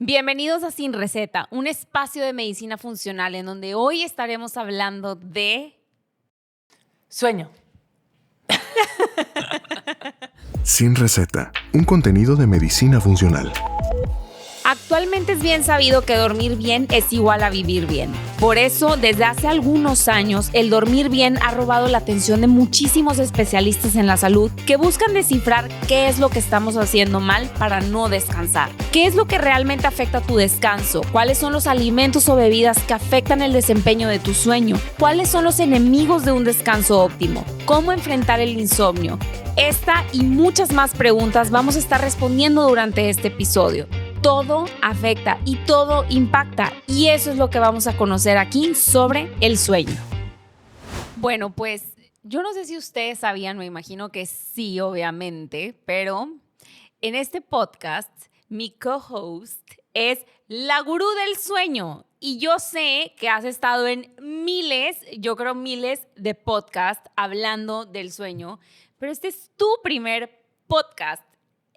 Bienvenidos a Sin Receta, un espacio de medicina funcional en donde hoy estaremos hablando de sueño. Sin Receta, un contenido de medicina funcional. Actualmente es bien sabido que dormir bien es igual a vivir bien. Por eso, desde hace algunos años, el dormir bien ha robado la atención de muchísimos especialistas en la salud que buscan descifrar qué es lo que estamos haciendo mal para no descansar. ¿Qué es lo que realmente afecta tu descanso? ¿Cuáles son los alimentos o bebidas que afectan el desempeño de tu sueño? ¿Cuáles son los enemigos de un descanso óptimo? ¿Cómo enfrentar el insomnio? Esta y muchas más preguntas vamos a estar respondiendo durante este episodio. Todo afecta y todo impacta, y eso es lo que vamos a conocer aquí sobre el sueño. Bueno, pues yo no sé si ustedes sabían, me imagino que sí, obviamente, pero en este podcast mi co-host es la gurú del sueño. Y yo sé que has estado en miles de podcasts hablando del sueño, pero este es tu primer podcast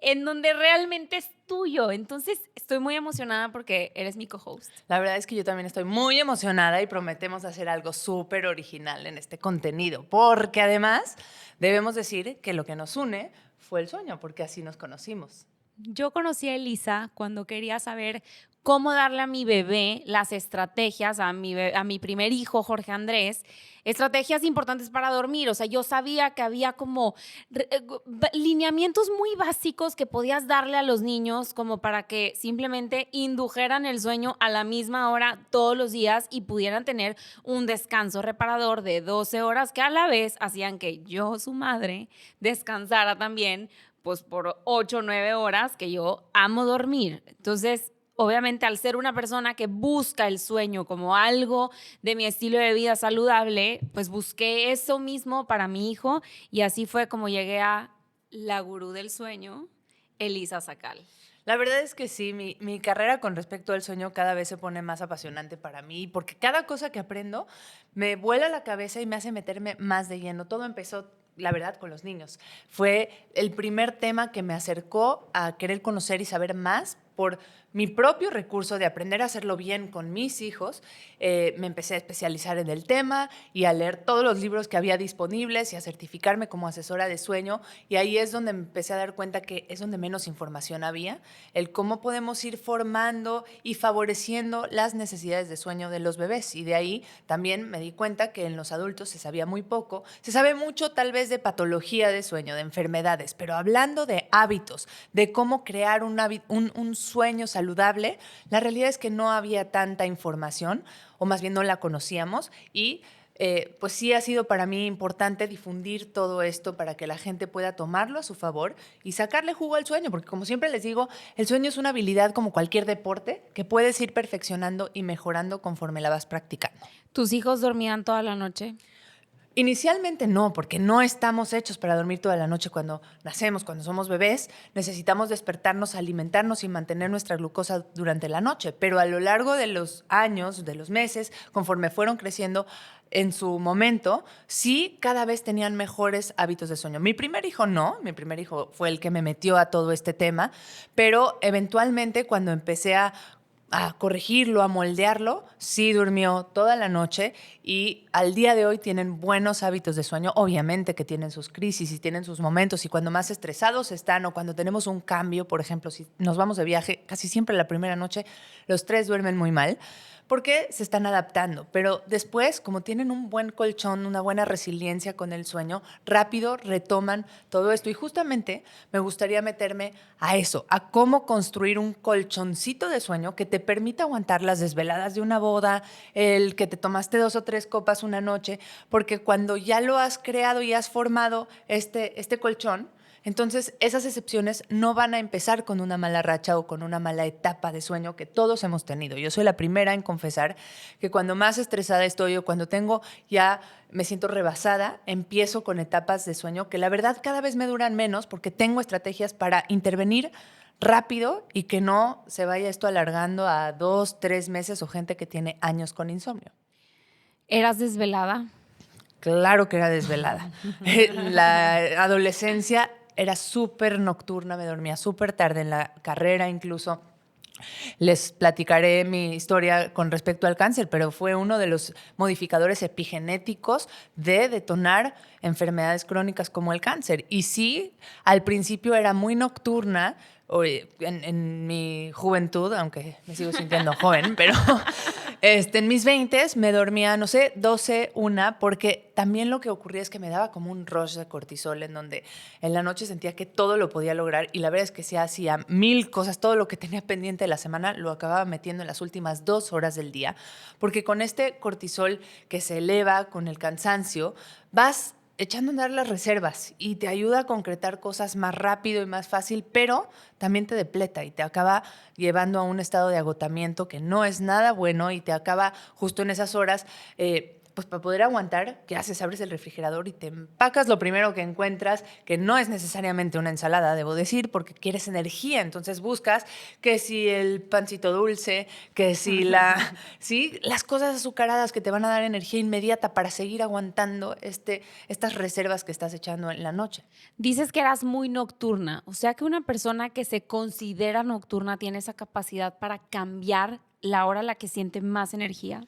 en donde realmente es tuyo. Entonces, estoy muy emocionada porque eres mi co-host. La verdad es que yo también estoy muy emocionada y prometemos hacer algo súper original en este contenido, porque además debemos decir que lo que nos une fue el sueño, porque así nos conocimos. Yo conocí a Elisa cuando quería saber cómo darle a mi bebé las estrategias, a mi primer hijo, Jorge Andrés, estrategias importantes para dormir. O sea, yo sabía que había como lineamientos muy básicos que podías darle a los niños como para que simplemente indujeran el sueño a la misma hora todos los días y pudieran tener un descanso reparador de 12 horas que a la vez hacían que yo, su madre, descansara también pues por 8 o 9 horas, que yo amo dormir. Entonces, obviamente, al ser una persona que busca el sueño como algo de mi estilo de vida saludable, pues busqué eso mismo para mi hijo y así fue como llegué a la gurú del sueño, Elisa Sacal. La verdad es que sí, mi carrera con respecto al sueño cada vez se pone más apasionante para mí, porque cada cosa que aprendo me vuela la cabeza y me hace meterme más de lleno. Todo empezó, la verdad, con los niños. Fue el primer tema que me acercó a querer conocer y saber más por mi propio recurso de aprender a hacerlo bien con mis hijos. Me empecé a especializar en el tema y a leer todos los libros que había disponibles y a certificarme como asesora de sueño, y ahí es donde me empecé a dar cuenta que es donde menos información había, el cómo podemos ir formando y favoreciendo las necesidades de sueño de los bebés, y de ahí también me di cuenta que en los adultos se sabía muy poco. Se sabe mucho tal vez de patología de sueño, de enfermedades, pero hablando de hábitos, de cómo crear un sueño saludable, la realidad es que no había tanta información, o más bien no la conocíamos, y pues sí ha sido para mí importante difundir todo esto para que la gente pueda tomarlo a su favor y sacarle jugo al sueño, porque como siempre les digo, el sueño es una habilidad como cualquier deporte que puedes ir perfeccionando y mejorando conforme la vas practicando. ¿Tus hijos dormían toda la noche? Inicialmente no, porque no estamos hechos para dormir toda la noche cuando nacemos, cuando somos bebés. Necesitamos despertarnos, alimentarnos y mantener nuestra glucosa durante la noche. Pero a lo largo de los años, de los meses, conforme fueron creciendo en su momento, sí cada vez tenían mejores hábitos de sueño. Mi primer hijo no, mi primer hijo fue el que me metió a todo este tema, pero eventualmente cuando empecé a corregirlo, a moldearlo, sí durmió toda la noche y al día de hoy tienen buenos hábitos de sueño. Obviamente que tienen sus crisis y tienen sus momentos, y cuando más estresados están o cuando tenemos un cambio, por ejemplo, si nos vamos de viaje, casi siempre la primera noche los tres duermen muy mal porque se están adaptando, pero después, como tienen un buen colchón, una buena resiliencia con el sueño, rápido retoman todo esto. Y justamente me gustaría meterme a eso, a cómo construir un colchoncito de sueño que te permita aguantar las desveladas de una boda, el que te tomaste 2 o 3 copas una noche, porque cuando ya lo has creado y has formado este colchón, entonces esas excepciones no van a empezar con una mala racha o con una mala etapa de sueño que todos hemos tenido. Yo soy la primera en confesar que cuando más estresada estoy o cuando me siento rebasada, empiezo con etapas de sueño que la verdad cada vez me duran menos porque tengo estrategias para intervenir rápido y que no se vaya esto alargando a 2, 3 meses o gente que tiene años con insomnio. ¿Eras desvelada? Claro que era desvelada. La adolescencia era súper nocturna, me dormía súper tarde en la carrera incluso. Les platicaré mi historia con respecto al cáncer, pero fue uno de los modificadores epigenéticos de detonar enfermedades crónicas como el cáncer. Y sí, al principio era muy nocturna, en mi juventud, aunque me sigo sintiendo joven, pero en mis 20s me dormía, no sé, 12, 1, porque también lo que ocurría es que me daba como un rush de cortisol en donde en la noche sentía que todo lo podía lograr y la verdad es que sí hacía 1000 cosas, todo lo que tenía pendiente de la semana lo acababa metiendo en las últimas 2 horas del día, porque con este cortisol que se eleva con el cansancio, vas echando a andar las reservas y te ayuda a concretar cosas más rápido y más fácil, pero también te depleta y te acaba llevando a un estado de agotamiento que no es nada bueno y te acaba justo en esas horas, pues para poder aguantar, ¿qué haces? Abres el refrigerador y te empacas lo primero que encuentras, que no es necesariamente una ensalada, debo decir, porque quieres energía. Entonces buscas que si el pancito dulce, que si sí, las cosas azucaradas que te van a dar energía inmediata para seguir aguantando estas reservas que estás echando en la noche. Dices que eras muy nocturna, o sea que una persona que se considera nocturna tiene esa capacidad para cambiar la hora a la que siente más energía.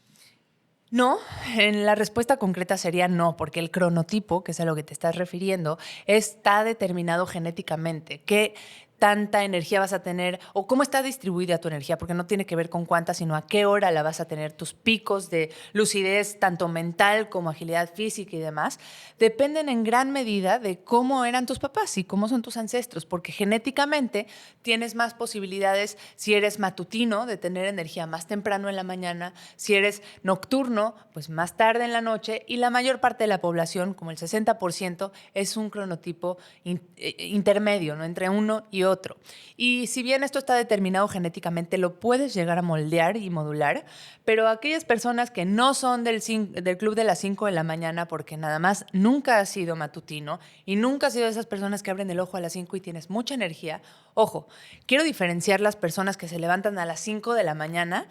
No, en la respuesta concreta sería no, porque el cronotipo, que es a lo que te estás refiriendo, está determinado genéticamente. ¿Qué tanta energía vas a tener o cómo está distribuida tu energía? Porque no tiene que ver con cuánta, sino a qué hora la vas a tener. Tus picos de lucidez, tanto mental como agilidad física y demás, dependen en gran medida de cómo eran tus papás y cómo son tus ancestros, porque genéticamente tienes más posibilidades si eres matutino de tener energía más temprano en la mañana, si eres nocturno, pues más tarde en la noche, y la mayor parte de la población, como el 60%, es un cronotipo intermedio, ¿no? Entre uno y otro. Y si bien esto está determinado genéticamente, lo puedes llegar a moldear y modular, pero aquellas personas que no son del club de las 5 de la mañana porque nada más nunca has sido matutino y nunca has sido de esas personas que abren el ojo a las 5 y tienes mucha energía, ojo, quiero diferenciar las personas que se levantan a las 5 de la mañana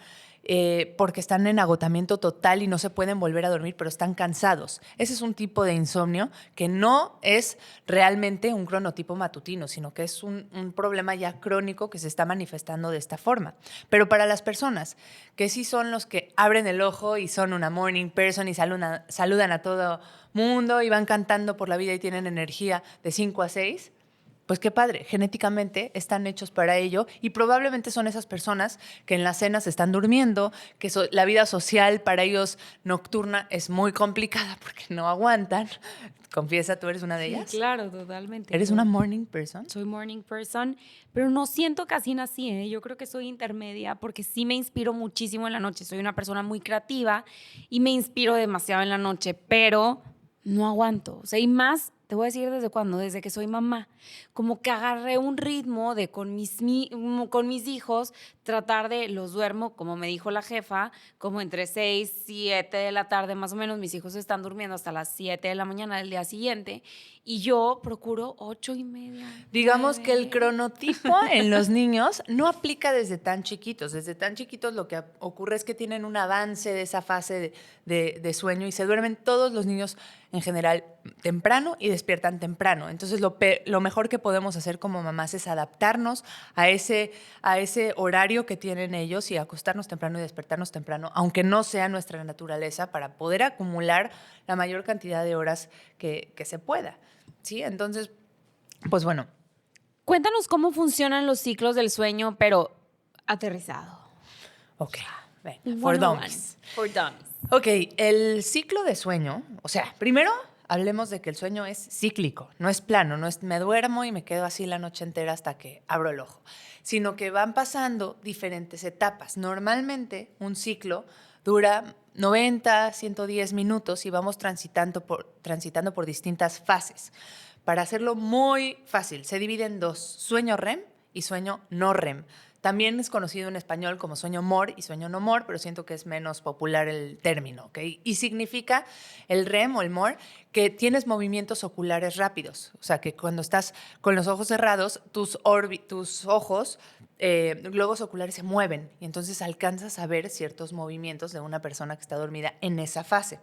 porque están en agotamiento total y no se pueden volver a dormir, pero están cansados. Ese es un tipo de insomnio que no es realmente un cronotipo matutino, sino que es un problema ya crónico que se está manifestando de esta forma. Pero para las personas que sí son los que abren el ojo y son una morning person y saludan a todo mundo y van cantando por la vida y tienen energía de 5 a 6, pues qué padre, genéticamente están hechos para ello y probablemente son esas personas que en las cenas están durmiendo, que la vida social para ellos nocturna es muy complicada porque no aguantan. Confiesa, ¿tú eres una de ellas? Sí, claro, totalmente. ¿Eres una morning person? Soy morning person, pero no siento casi así, ¿eh? Yo creo que soy intermedia porque sí me inspiro muchísimo en la noche. Soy una persona muy creativa y me inspiro demasiado en la noche, pero no aguanto. O sea, y más, te voy a decir desde cuándo, desde que soy mamá. Como que agarré un ritmo de con mis hijos, tratar de, los duermo, como me dijo la jefa, como entre 6, 7 de la tarde, más o menos. Mis hijos están durmiendo hasta las 7 de la mañana del día siguiente y yo procuro 8:30. Digamos 9. que el cronotipo en los niños no aplica desde tan chiquitos. Desde tan chiquitos lo que ocurre es que tienen un avance de esa fase de sueño y se duermen todos los niños en general temprano y despiertan temprano. Entonces lo mejor que podemos hacer como mamás es adaptarnos a ese horario que tienen ellos y acostarnos temprano y despertarnos temprano, aunque no sea nuestra naturaleza, para poder acumular la mayor cantidad de horas que se pueda. ¿Sí? Entonces, pues bueno. Cuéntanos cómo funcionan los ciclos del sueño, pero aterrizado. Ok, venga, for dummies. For dummies. Ok, el ciclo de sueño, o sea, primero hablemos de que el sueño es cíclico, no es plano, no es me duermo y me quedo así la noche entera hasta que abro el ojo, sino que van pasando diferentes etapas. Normalmente un ciclo dura 90, 110 minutos y vamos transitando por distintas fases. Para hacerlo muy fácil, se divide en dos, sueño REM y sueño no REM. También es conocido en español como sueño MOR y sueño no MOR, pero siento que es menos popular el término, ¿ok? Y significa el REM o el MOR que tienes movimientos oculares rápidos. O sea, que cuando estás con los ojos cerrados, tus ojos, globos oculares se mueven y entonces alcanzas a ver ciertos movimientos de una persona que está dormida en esa fase.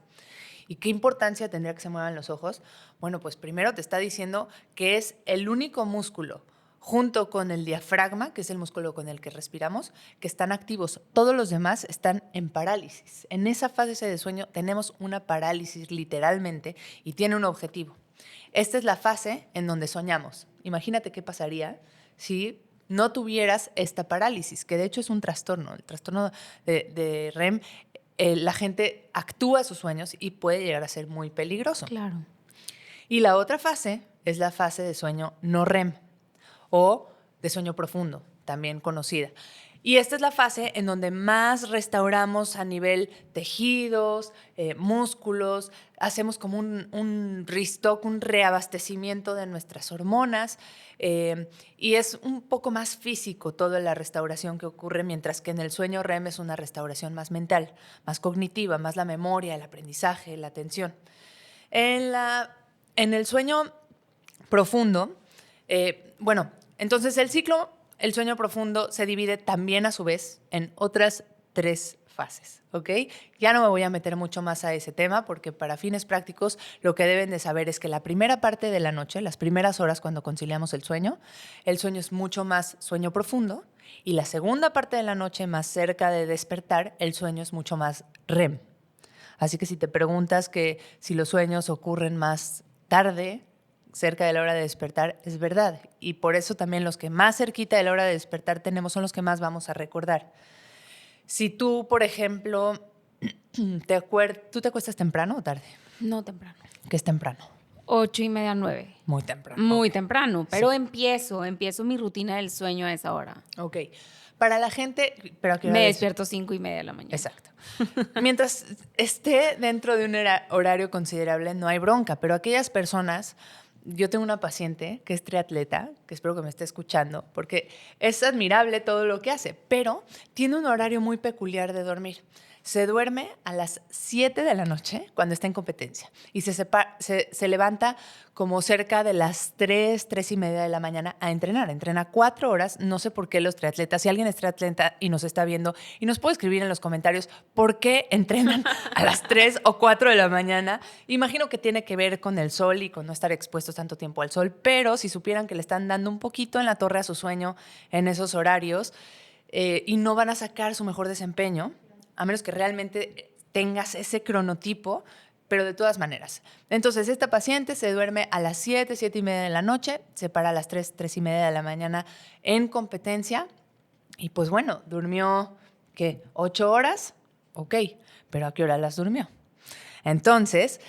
¿Y qué importancia tendría que se muevan los ojos? Bueno, pues primero te está diciendo que es el único músculo junto con el diafragma, que es el músculo con el que respiramos, que están activos. Todos los demás están en parálisis. En esa fase de sueño tenemos una parálisis literalmente y tiene un objetivo. Esta es la fase en donde soñamos. Imagínate qué pasaría si no tuvieras esta parálisis, que de hecho es un trastorno. El trastorno de REM, la gente actúa sus sueños y puede llegar a ser muy peligroso. Claro. Y la otra fase es la fase de sueño no REM o de sueño profundo, también conocida. Y esta es la fase en donde más restauramos a nivel tejidos, músculos, hacemos como un restock, un reabastecimiento de nuestras hormonas, y es un poco más físico toda la restauración que ocurre, mientras que en el sueño REM es una restauración más mental, más cognitiva, más la memoria, el aprendizaje, la atención. En el sueño profundo, entonces el sueño profundo se divide también a su vez en otras 3 fases, ¿ok? Ya no me voy a meter mucho más a ese tema porque para fines prácticos lo que deben de saber es que la primera parte de la noche, las primeras horas cuando conciliamos el sueño es mucho más sueño profundo, y la segunda parte de la noche, más cerca de despertar, el sueño es mucho más REM. Así que si te preguntas que si los sueños ocurren más tarde, cerca de la hora de despertar, es verdad. Y por eso también los que más cerquita de la hora de despertar tenemos son los que más vamos a recordar. Si tú, por ejemplo, ¿tú te acuestas temprano o tarde? No temprano. ¿Qué es temprano? 8:30, 9. Muy temprano. Muy temprano, pero Sí. empiezo mi rutina del sueño a esa hora. Ok. Para la gente... ¿pero a qué hora Me es? despierto 5:30 de la mañana. Exacto. Mientras esté dentro de un horario considerable, no hay bronca, pero aquellas personas... Yo tengo una paciente que es triatleta, que espero que me esté escuchando, porque es admirable todo lo que hace, pero tiene un horario muy peculiar de dormir. Se duerme a las 7 de la noche cuando está en competencia y se levanta como cerca de las 3:30 de la mañana a entrenar. Entrena 4 horas. No sé por qué los triatletas, si alguien es triatleta y nos está viendo y nos puede escribir en los comentarios por qué entrenan a las 3 o 4 de la mañana. Imagino que tiene que ver con el sol y con no estar expuestos tanto tiempo al sol, pero si supieran que le están dando un poquito en la torre a su sueño en esos horarios y no van a sacar su mejor desempeño, a menos que realmente tengas ese cronotipo, pero de todas maneras. Entonces, esta paciente se duerme a las 7:30 de la noche, se para a las 3:30 de la mañana en competencia, y pues bueno, durmió, ¿qué? 8 horas, ok, pero ¿a qué hora las durmió? Entonces,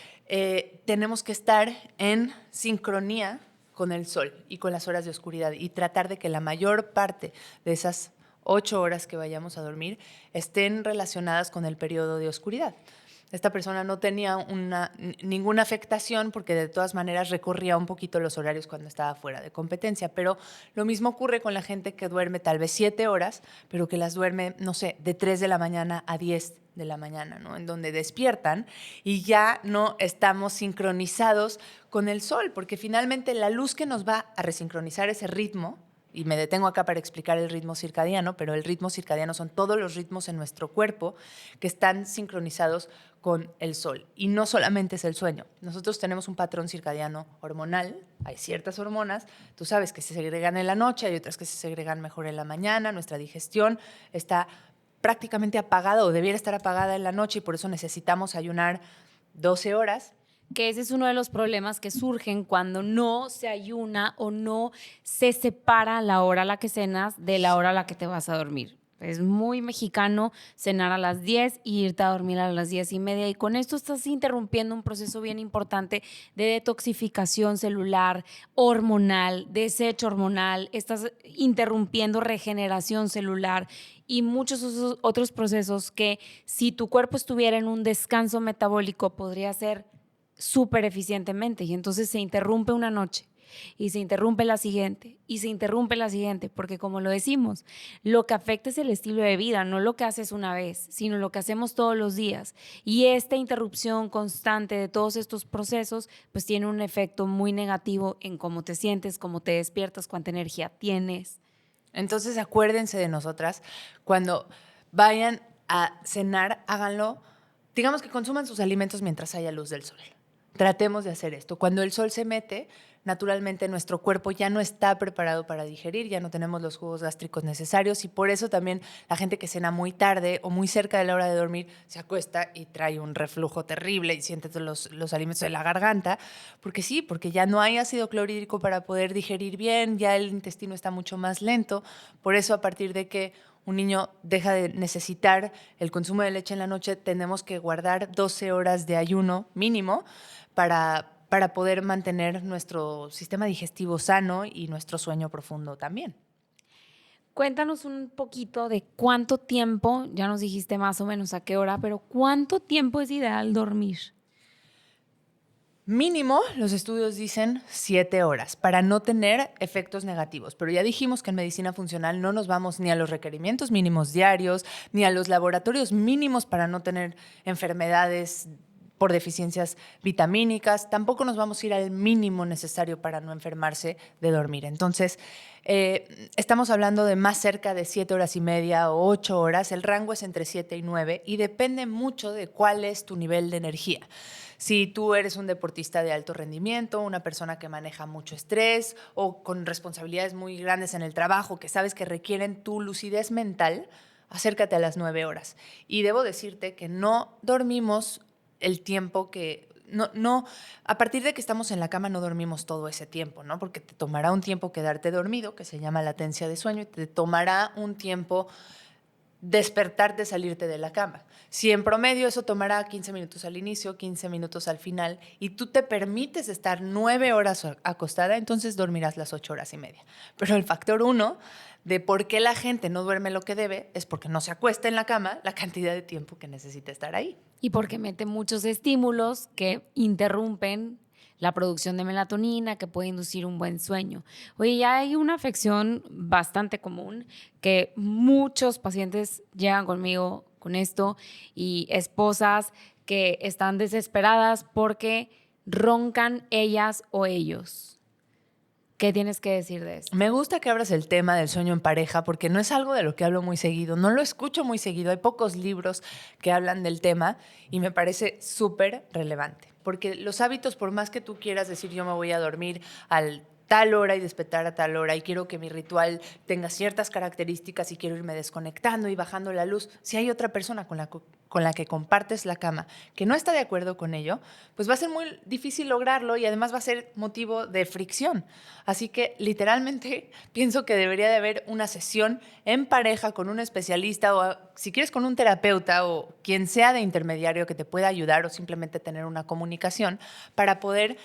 tenemos que estar en sincronía con el sol y con las horas de oscuridad y tratar de que la mayor parte de esas 8 horas que vayamos a dormir estén relacionadas con el periodo de oscuridad. Esta persona no tenía ninguna afectación porque de todas maneras recorría un poquito los horarios cuando estaba fuera de competencia, pero lo mismo ocurre con la gente que duerme tal vez 7 horas, pero que las duerme, no sé, de 3 de la mañana a 10 de la mañana, ¿no? En donde despiertan y ya no estamos sincronizados con el sol, porque finalmente la luz que nos va a resincronizar ese ritmo, y me detengo acá para explicar el ritmo circadiano, pero el ritmo circadiano son todos los ritmos en nuestro cuerpo que están sincronizados con el sol. Y no solamente es el sueño. Nosotros tenemos un patrón circadiano hormonal. Hay ciertas hormonas, tú sabes, que se segregan en la noche, hay otras que se segregan mejor en la mañana. Nuestra digestión está prácticamente apagada o debiera estar apagada en la noche y por eso necesitamos ayunar 12 horas. Que ese es uno de los problemas que surgen cuando no se ayuna o no se separa la hora a la que cenas de la hora a la que te vas a dormir. Es muy mexicano cenar a las 10 y irte a dormir a las 10:30. Y con esto estás interrumpiendo un proceso bien importante de detoxificación celular, hormonal, desecho hormonal. Estás interrumpiendo regeneración celular y muchos otros procesos que si tu cuerpo estuviera en un descanso metabólico podría ser súper eficientemente, y entonces se interrumpe una noche y se interrumpe la siguiente y se interrumpe la siguiente, porque como lo decimos, lo que afecta es el estilo de vida, no lo que haces una vez, sino lo que hacemos todos los días, y esta interrupción constante de todos estos procesos pues tiene un efecto muy negativo en cómo te sientes, cómo te despiertas, cuánta energía tienes. Entonces acuérdense de nosotras, cuando vayan a cenar, háganlo, digamos que consuman sus alimentos mientras haya luz del sol. Tratemos de hacer esto. Cuando el sol se mete, naturalmente nuestro cuerpo ya no está preparado para digerir, ya no tenemos los jugos gástricos necesarios y por eso también la gente que cena muy tarde o muy cerca de la hora de dormir se acuesta y trae un reflujo terrible y siente los alimentos en la garganta, porque sí, porque ya no hay ácido clorhídrico para poder digerir bien, ya el intestino está mucho más lento, por eso a partir de que un niño deja de necesitar el consumo de leche en la noche, tenemos que guardar 12 horas de ayuno mínimo para poder mantener nuestro sistema digestivo sano y nuestro sueño profundo también. Cuéntanos un poquito de cuánto tiempo, ya nos dijiste más o menos a qué hora, pero ¿cuánto tiempo es ideal dormir? Mínimo, los estudios dicen 7 horas para no tener efectos negativos. Pero ya dijimos que en medicina funcional no nos vamos ni a los requerimientos mínimos diarios, ni a los laboratorios mínimos para no tener enfermedades por deficiencias vitamínicas. Tampoco nos vamos a ir al mínimo necesario para no enfermarse de dormir. Entonces, estamos hablando de más cerca de 7 horas y media o 8 horas. El rango es entre 7 y 9 y depende mucho de cuál es tu nivel de energía. Si tú eres un deportista de alto rendimiento, una persona que maneja mucho estrés o con responsabilidades muy grandes en el trabajo que sabes que requieren tu lucidez mental, acércate a las 9 horas. Y debo decirte que no dormimos el tiempo que... No, a partir de que estamos en la cama no dormimos todo ese tiempo, ¿no? Porque te tomará un tiempo quedarte dormido, que se llama latencia de sueño, y te tomará un tiempo despertarte, salirte de la cama. Si en promedio eso tomará 15 minutos al inicio, 15 minutos al final, y tú te permites estar 9 horas acostada, entonces dormirás las 8 horas y media. Pero el factor 1 de por qué la gente no duerme lo que debe es porque no se acuesta en la cama la cantidad de tiempo que necesita estar ahí. Y porque mete muchos estímulos que interrumpen la producción de melatonina, que puede inducir un buen sueño. Oye, ya hay una afección bastante común que muchos pacientes llegan conmigo con esto y esposas que están desesperadas porque roncan ellas o ellos. ¿Qué tienes que decir de eso? Me gusta que abras el tema del sueño en pareja porque no es algo de lo que hablo muy seguido, no lo escucho muy seguido, hay pocos libros que hablan del tema y me parece súper relevante. Porque los hábitos, por más que tú quieras decir yo me voy a dormir al tal hora y despertar a tal hora y quiero que mi ritual tenga ciertas características y quiero irme desconectando y bajando la luz, si hay otra persona con la que compartes la cama que no está de acuerdo con ello, pues va a ser muy difícil lograrlo y además va a ser motivo de fricción. Así que literalmente pienso que debería de haber una sesión en pareja con un especialista o si quieres con un terapeuta o quien sea de intermediario que te pueda ayudar o simplemente tener una comunicación para poder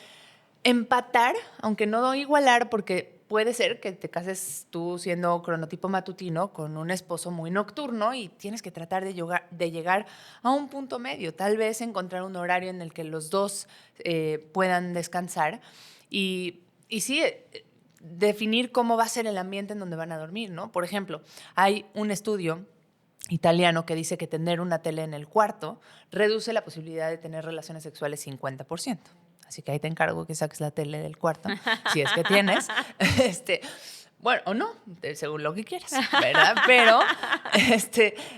empatar, aunque no igualar, porque puede ser que te cases tú siendo cronotipo matutino con un esposo muy nocturno y tienes que tratar de llegar a un punto medio, tal vez encontrar un horario en el que los dos puedan descansar y sí, definir cómo va a ser el ambiente en donde van a dormir, ¿no? Por ejemplo, hay un estudio italiano que dice que tener una tele en el cuarto reduce la posibilidad de tener relaciones sexuales 50%. Así que ahí te encargo que saques la tele del cuarto, si es que tienes. Bueno, o no, según lo que quieras, ¿verdad? Pero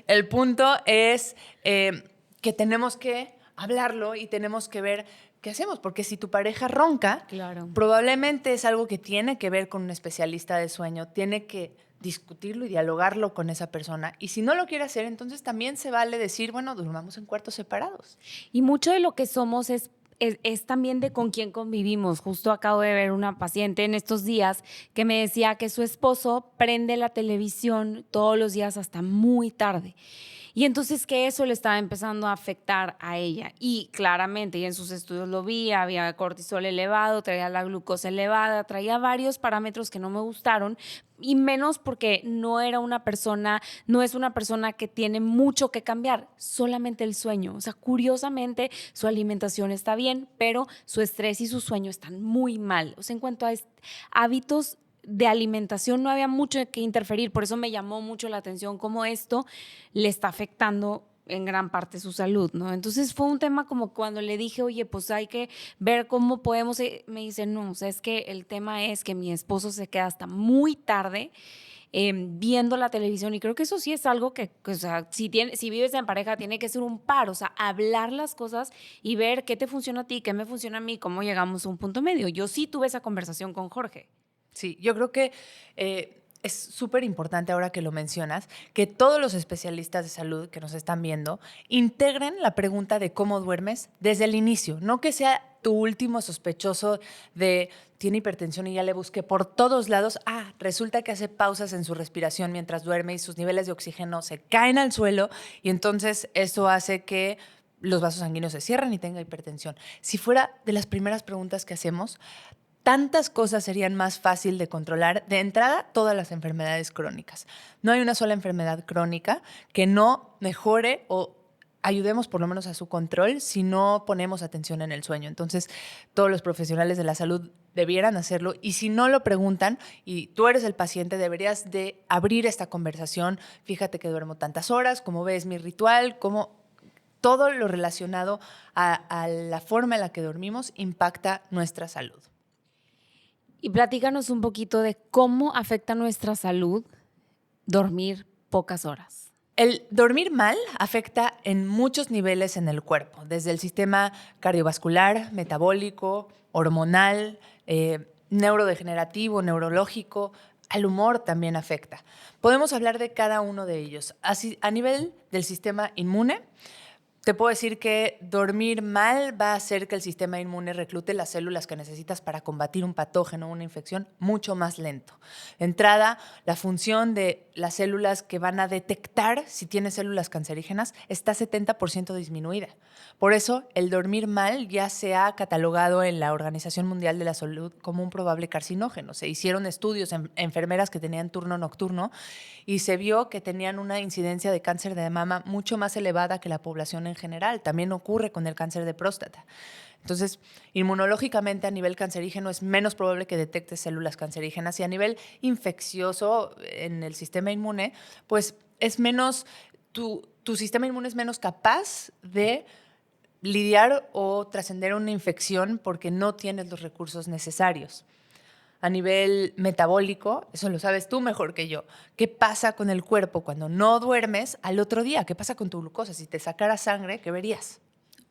el punto es que tenemos que hablarlo y tenemos que ver qué hacemos. Porque si tu pareja ronca, claro, probablemente es algo que tiene que ver con un especialista de sueño, tiene que discutirlo y dialogarlo con esa persona. Y si no lo quiere hacer, entonces también se vale decir, bueno, durmamos en cuartos separados. Y mucho de lo que somos es también de con quién convivimos. Justo acabo de ver una paciente en estos días que me decía que su esposo prende la televisión todos los días hasta muy tarde. Y entonces que eso le estaba empezando a afectar a ella. Y claramente, y en sus estudios lo vi, había cortisol elevado, traía la glucosa elevada, traía varios parámetros que no me gustaron, y menos porque no es una persona que tiene mucho que cambiar, solamente el sueño. O sea, curiosamente, su alimentación está bien, pero su estrés y su sueño están muy mal. O sea, en cuanto a hábitos de alimentación no había mucho que interferir, por eso me llamó mucho la atención cómo esto le está afectando en gran parte su salud, ¿no? Entonces fue un tema como cuando le dije, oye, pues hay que ver cómo podemos, me dice, no, o sea, es que el tema es que mi esposo se queda hasta muy tarde viendo la televisión. Y creo que eso sí es algo que, o sea, si vives en pareja, tiene que ser un par. O sea, hablar las cosas y ver qué te funciona a ti, qué me funciona a mí, cómo llegamos a un punto medio. Yo sí tuve esa conversación con Jorge. Sí, yo creo que es súper importante ahora que lo mencionas, que todos los especialistas de salud que nos están viendo integren la pregunta de cómo duermes desde el inicio, no que sea tu último sospechoso de tiene hipertensión y ya le busqué por todos lados. Resulta que hace pausas en su respiración mientras duerme y sus niveles de oxígeno se caen al suelo y entonces eso hace que los vasos sanguíneos se cierren y tenga hipertensión. Si fuera de las primeras preguntas que hacemos, tantas cosas serían más fácil de controlar. De entrada, todas las enfermedades crónicas. No hay una sola enfermedad crónica que no mejore o ayudemos por lo menos a su control si no ponemos atención en el sueño. Entonces, todos los profesionales de la salud debieran hacerlo y si no lo preguntan y tú eres el paciente, deberías de abrir esta conversación. Fíjate que duermo tantas horas, cómo ves mi ritual, cómo todo lo relacionado a la forma en la que dormimos impacta nuestra salud. Y platícanos un poquito de cómo afecta nuestra salud dormir pocas horas. El dormir mal afecta en muchos niveles en el cuerpo, desde el sistema cardiovascular, metabólico, hormonal, neurodegenerativo, neurológico, al humor también afecta. Podemos hablar de cada uno de ellos. Así, a nivel del sistema inmune, te puedo decir que dormir mal va a hacer que el sistema inmune reclute las células que necesitas para combatir un patógeno o una infección mucho más lento. De entrada, la función de las células que van a detectar si tienes células cancerígenas está 70% disminuida. Por eso, el dormir mal ya se ha catalogado en la Organización Mundial de la Salud como un probable carcinógeno. Se hicieron estudios en enfermeras que tenían turno nocturno y se vio que tenían una incidencia de cáncer de mama mucho más elevada que la población en general. También ocurre con el cáncer de próstata. Entonces, inmunológicamente a nivel cancerígeno es menos probable que detectes células cancerígenas y a nivel infeccioso en el sistema inmune, pues es menos, tu sistema inmune es menos capaz de lidiar o trascender una infección porque no tienes los recursos necesarios. A nivel metabólico, eso lo sabes tú mejor que yo. ¿Qué pasa con el cuerpo cuando no duermes al otro día? ¿Qué pasa con tu glucosa? Si te sacara sangre, ¿qué verías?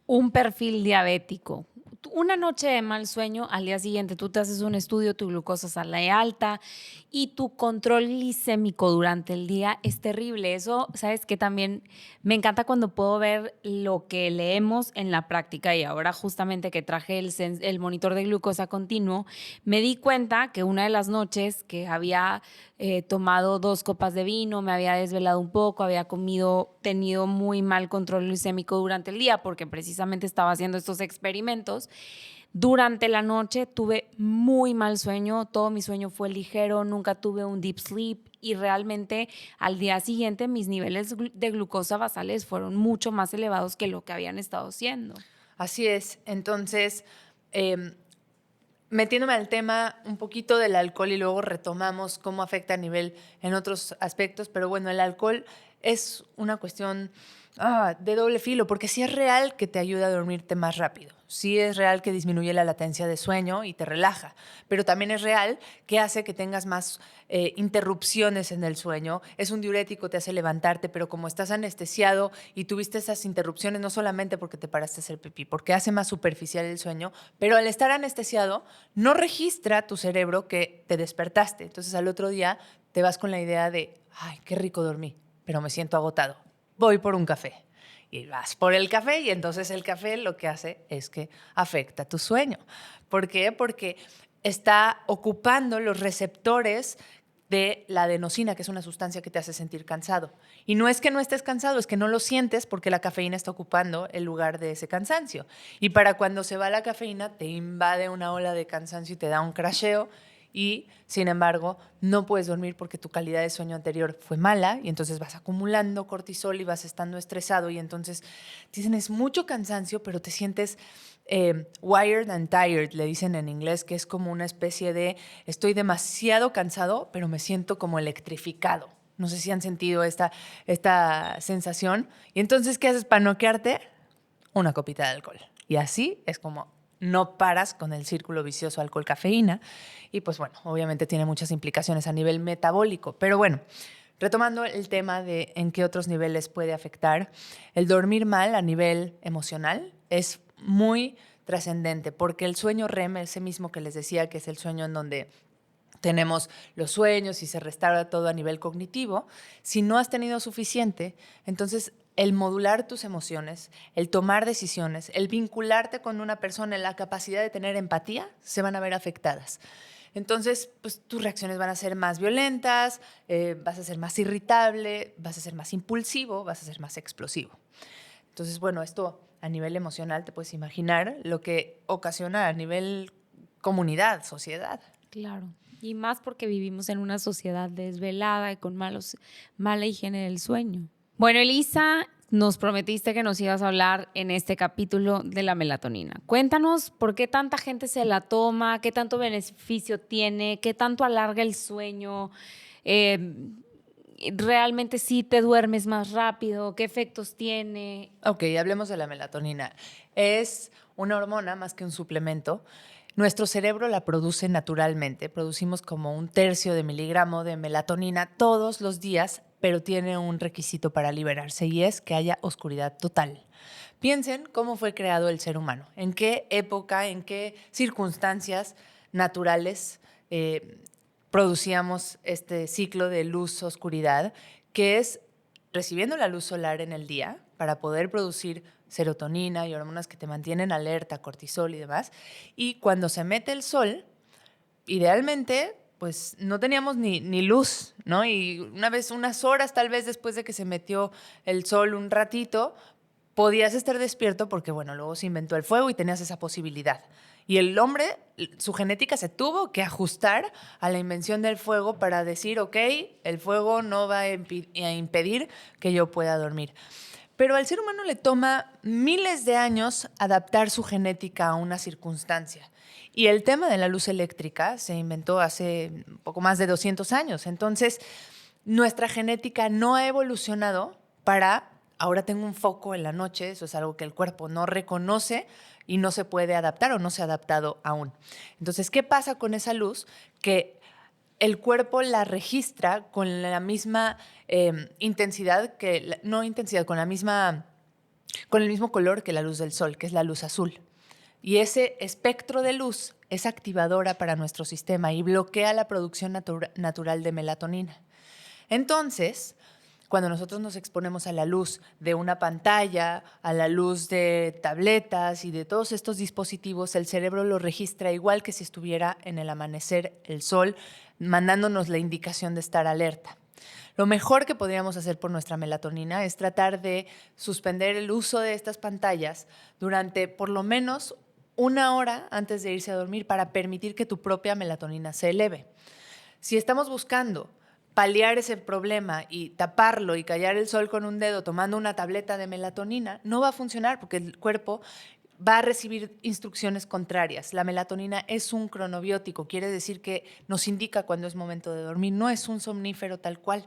Un perfil diabético. Una noche de mal sueño, al día siguiente tú te haces un estudio, tu glucosa sale alta y tu control glicémico durante el día es terrible. Eso, sabes que también me encanta cuando puedo ver lo que leemos en la práctica y ahora justamente que traje el monitor de glucosa continuo, me di cuenta que una de las noches que había tomado 2 copas de vino, me había desvelado un poco, había tenido muy mal control glicémico durante el día porque precisamente estaba haciendo estos experimentos. Durante la noche tuve muy mal sueño, todo mi sueño fue ligero, nunca tuve un deep sleep y realmente al día siguiente mis niveles de glucosa basales fueron mucho más elevados que lo que habían estado siendo. Así es. Entonces, metiéndome al tema un poquito del alcohol y luego retomamos cómo afecta a nivel en otros aspectos, pero bueno, el alcohol es una cuestión de doble filo, porque sí es real que te ayuda a dormirte más rápido, sí es real que disminuye la latencia de sueño y te relaja, pero también es real que hace que tengas más interrupciones en el sueño, es un diurético, te hace levantarte, pero como estás anestesiado y tuviste esas interrupciones, no solamente porque te paraste a hacer pipí, porque hace más superficial el sueño, pero al estar anestesiado no registra tu cerebro que te despertaste, entonces al otro día te vas con la idea de, ay, qué rico dormí, pero me siento agotado. Voy por un café. Y vas por el café y entonces el café lo que hace es que afecta tu sueño. ¿Por qué? Porque está ocupando los receptores de la adenosina, que es una sustancia que te hace sentir cansado. Y no es que no estés cansado, es que no lo sientes porque la cafeína está ocupando el lugar de ese cansancio. Y para cuando se va la cafeína, te invade una ola de cansancio y te da un crasheo. Y, sin embargo, no puedes dormir porque tu calidad de sueño anterior fue mala y entonces vas acumulando cortisol y vas estando estresado y entonces tienes mucho cansancio, pero te sientes wired and tired, le dicen en inglés, que es como una especie de estoy demasiado cansado, pero me siento como electrificado. No sé si han sentido esta sensación. Y entonces, ¿qué haces para noquearte? Una copita de alcohol. Y así es como no paras con el círculo vicioso alcohol-cafeína y pues bueno, obviamente tiene muchas implicaciones a nivel metabólico. Pero bueno, retomando el tema de en qué otros niveles puede afectar, el dormir mal a nivel emocional es muy trascendente porque el sueño REM, ese mismo que les decía que es el sueño en donde tenemos los sueños y se restaura todo a nivel cognitivo, si no has tenido suficiente, entonces el modular tus emociones, el tomar decisiones, el vincularte con una persona, la capacidad de tener empatía, se van a ver afectadas. Entonces, pues tus reacciones van a ser más violentas, vas a ser más irritable, vas a ser más impulsivo, vas a ser más explosivo. Entonces, bueno, esto a nivel emocional te puedes imaginar lo que ocasiona a nivel comunidad, sociedad. Claro. Y más porque vivimos en una sociedad desvelada y con mala higiene del sueño. Bueno, Elisa, nos prometiste que nos ibas a hablar en este capítulo de la melatonina. Cuéntanos por qué tanta gente se la toma, qué tanto beneficio tiene, qué tanto alarga el sueño, realmente sí te duermes más rápido, qué efectos tiene. Ok, hablemos de la melatonina. Es una hormona más que un suplemento. Nuestro cerebro la produce naturalmente. Producimos como 1/3 de miligramo de melatonina todos los días, pero tiene un requisito para liberarse y es que haya oscuridad total. Piensen cómo fue creado el ser humano, en qué época, en qué circunstancias naturales producíamos este ciclo de luz-oscuridad, que es recibiendo la luz solar en el día para poder producir serotonina y hormonas que te mantienen alerta, cortisol y demás. Y cuando se mete el sol, idealmente, pues no teníamos ni luz, ¿no? Y unas horas tal vez después de que se metió el sol un ratito, podías estar despierto porque, bueno, luego se inventó el fuego y tenías esa posibilidad. Y el hombre, su genética se tuvo que ajustar a la invención del fuego para decir, ok, el fuego no va a impedir que yo pueda dormir. Pero al ser humano le toma miles de años adaptar su genética a una circunstancia. Y el tema de la luz eléctrica se inventó hace un poco más de 200 años. Entonces, nuestra genética no ha evolucionado para, ahora tengo un foco en la noche, eso es algo que el cuerpo no reconoce y no se puede adaptar o no se ha adaptado aún. Entonces, ¿qué pasa con esa luz? Que el cuerpo la registra con la misma intensidad, con el mismo color que la luz del sol, que es la luz azul. Y ese espectro de luz es activadora para nuestro sistema y bloquea la producción natural de melatonina. Entonces, cuando nosotros nos exponemos a la luz de una pantalla, a la luz de tabletas y de todos estos dispositivos, el cerebro lo registra igual que si estuviera en el amanecer el sol, mandándonos la indicación de estar alerta. Lo mejor que podríamos hacer por nuestra melatonina es tratar de suspender el uso de estas pantallas durante por lo menos 1 hora antes de irse a dormir para permitir que tu propia melatonina se eleve. Si estamos buscando paliar ese problema y taparlo y callar el sol con un dedo tomando una tableta de melatonina, no va a funcionar porque el cuerpo va a recibir instrucciones contrarias. La melatonina es un cronobiótico, quiere decir que nos indica cuando es momento de dormir, no es un somnífero tal cual.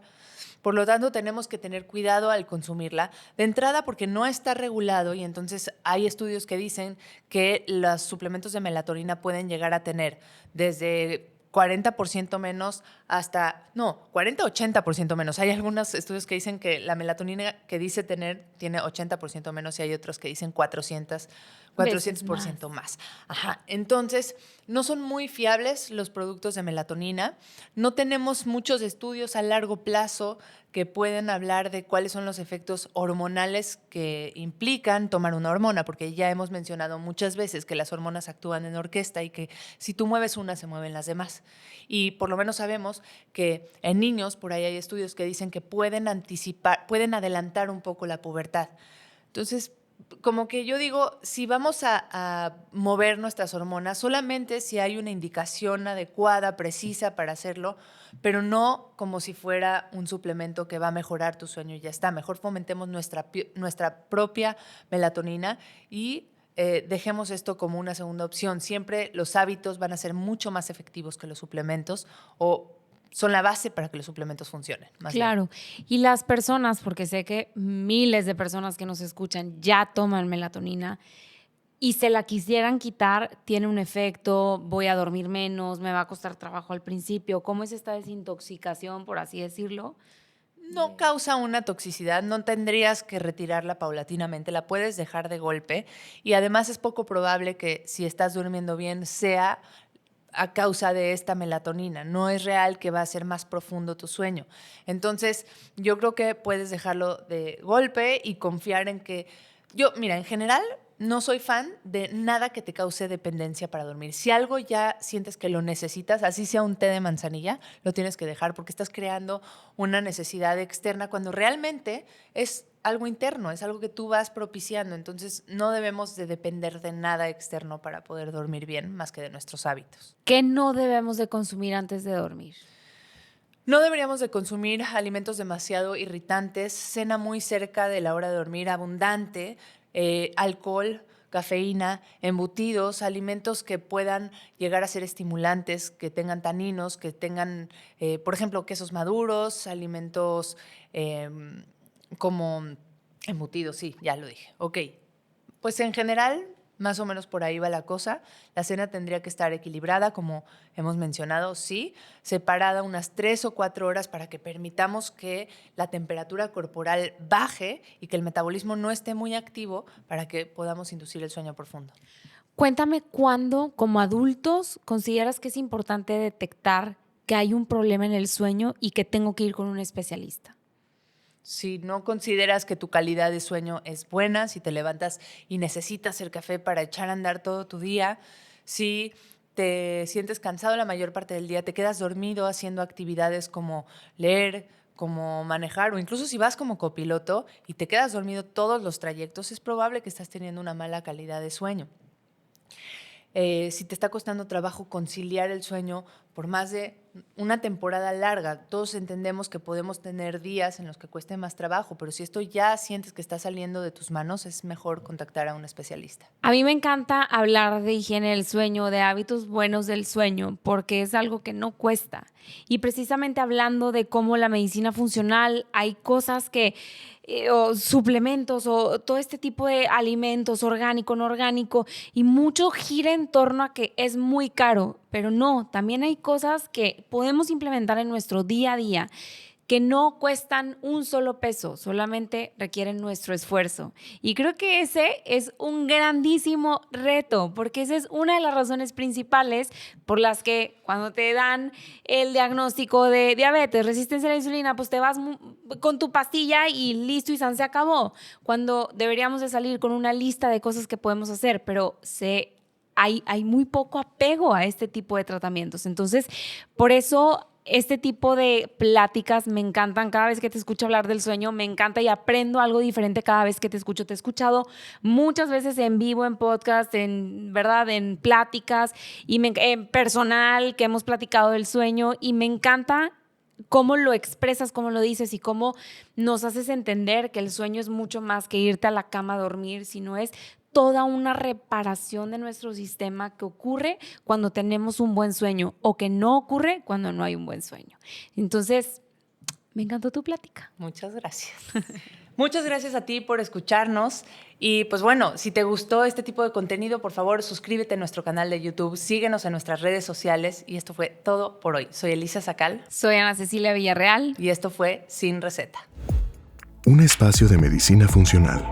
Por lo tanto, tenemos que tener cuidado al consumirla. De entrada, porque no está regulado y entonces hay estudios que dicen que los suplementos de melatonina pueden llegar a tener desde 40% menos hasta, 40-80% menos. Hay algunos estudios que dicen que la melatonina que dice tener tiene 80% menos y hay otros que dicen 400% más. Ajá. Entonces, no son muy fiables los productos de melatonina. No tenemos muchos estudios a largo plazo que pueden hablar de cuáles son los efectos hormonales que implican tomar una hormona, porque ya hemos mencionado muchas veces que las hormonas actúan en orquesta y que si tú mueves una, se mueven las demás. Y por lo menos sabemos que en niños, por ahí hay estudios que dicen que pueden adelantar un poco la pubertad. Entonces, como que yo digo, si vamos a mover nuestras hormonas, solamente si hay una indicación adecuada, precisa para hacerlo, pero no como si fuera un suplemento que va a mejorar tu sueño y ya está. Mejor fomentemos nuestra propia melatonina y dejemos esto como una segunda opción. Siempre los hábitos van a ser mucho más efectivos que los suplementos o son la base para que los suplementos funcionen. Claro. Y las personas, porque sé que miles de personas que nos escuchan ya toman melatonina, y se la quisieran quitar, tiene un efecto, voy a dormir menos, me va a costar trabajo al principio. ¿Cómo es esta desintoxicación, por así decirlo? No causa una toxicidad, no tendrías que retirarla paulatinamente, la puedes dejar de golpe y además es poco probable que si estás durmiendo bien sea a causa de esta melatonina. No es real que va a ser más profundo tu sueño. Entonces, yo creo que puedes dejarlo de golpe y confiar en que... Mira, en general no soy fan de nada que te cause dependencia para dormir. Si algo ya sientes que lo necesitas, así sea un té de manzanilla, lo tienes que dejar porque estás creando una necesidad externa cuando realmente es algo interno, es algo que tú vas propiciando. Entonces, no debemos de depender de nada externo para poder dormir bien, más que de nuestros hábitos. ¿Qué no debemos de consumir antes de dormir? No deberíamos de consumir alimentos demasiado irritantes, cena muy cerca de la hora de dormir, abundante, alcohol, cafeína, embutidos, alimentos que puedan llegar a ser estimulantes, que tengan taninos, que tengan, por ejemplo, quesos maduros, alimentos como embutidos, sí, ya lo dije. Ok, pues en general, más o menos por ahí va la cosa. La cena tendría que estar equilibrada, como hemos mencionado, sí, separada unas 3 o 4 horas para que permitamos que la temperatura corporal baje y que el metabolismo no esté muy activo para que podamos inducir el sueño profundo. Cuéntame cuándo, como adultos, consideras que es importante detectar que hay un problema en el sueño y que tengo que ir con un especialista. Si no consideras que tu calidad de sueño es buena, si te levantas y necesitas el café para echar a andar todo tu día, si te sientes cansado la mayor parte del día, te quedas dormido haciendo actividades como leer, como manejar, o incluso si vas como copiloto y te quedas dormido todos los trayectos, es probable que estás teniendo una mala calidad de sueño. Si te está costando trabajo conciliar el sueño por más de una temporada larga, todos entendemos que podemos tener días en los que cueste más trabajo, pero si esto ya sientes que está saliendo de tus manos, es mejor contactar a un especialista. A mí me encanta hablar de higiene del sueño, de hábitos buenos del sueño, porque es algo que no cuesta. Y precisamente hablando de cómo la medicina funcional, hay cosas que o suplementos o todo este tipo de alimentos, orgánico, no orgánico, y mucho gira en torno a que es muy caro, pero no, también hay cosas que podemos implementar en nuestro día a día que no cuestan un solo peso, solamente requieren nuestro esfuerzo. Y creo que ese es un grandísimo reto, porque esa es una de las razones principales por las que cuando te dan el diagnóstico de diabetes, resistencia a la insulina, pues te vas con tu pastilla y listo y se acabó. Cuando deberíamos de salir con una lista de cosas que podemos hacer, pero hay muy poco apego a este tipo de tratamientos. Entonces, por eso este tipo de pláticas me encantan. Cada vez que te escucho hablar del sueño, me encanta y aprendo algo diferente cada vez que te escucho. Te he escuchado muchas veces en vivo, en podcast, en pláticas y en personal que hemos platicado del sueño y me encanta cómo lo expresas, cómo lo dices y cómo nos haces entender que el sueño es mucho más que irte a la cama a dormir, sino es toda una reparación de nuestro sistema que ocurre cuando tenemos un buen sueño o que no ocurre cuando no hay un buen sueño. Entonces, me encantó tu plática. Muchas gracias. Muchas gracias a ti por escucharnos y pues bueno, si te gustó este tipo de contenido, por favor suscríbete a nuestro canal de YouTube, síguenos en nuestras redes sociales y esto fue todo por hoy. Soy Elisa Sacal. Soy Ana Cecilia Villarreal. Y esto fue Sin Receta. Un espacio de medicina funcional.